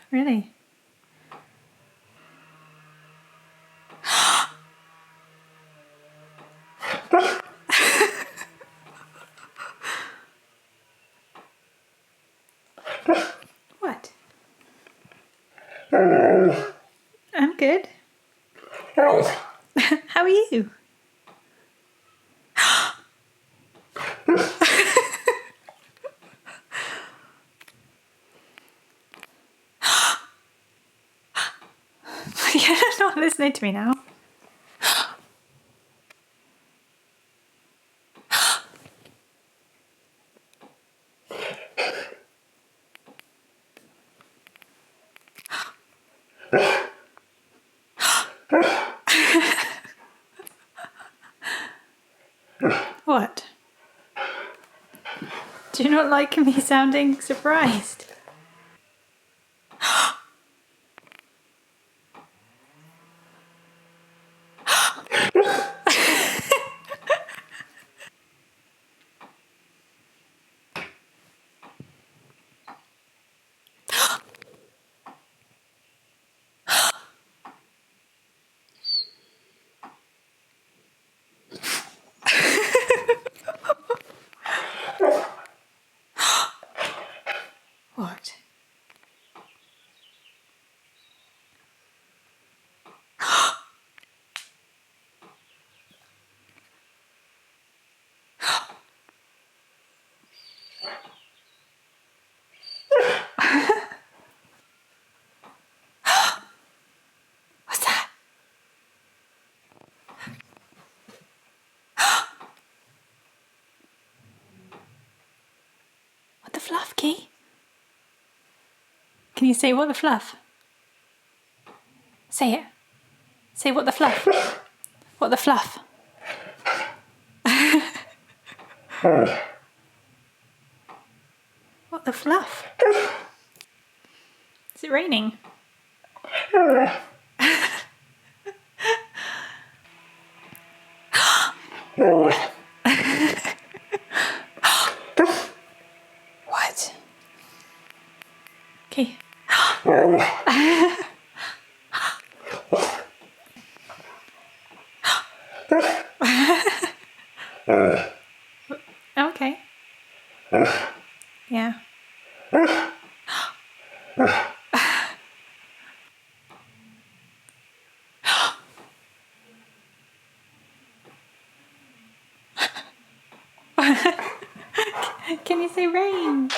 Really? What? I'm good. How are you? You're not listening to me now. What? Do you not like me sounding surprised? What? What's that? What the fluff, Key? Can you say what the fluff? Say it. Say what the fluff. What the fluff. What the fluff? Is it raining? What? Okay. Okay. Yeah. Can you say rain?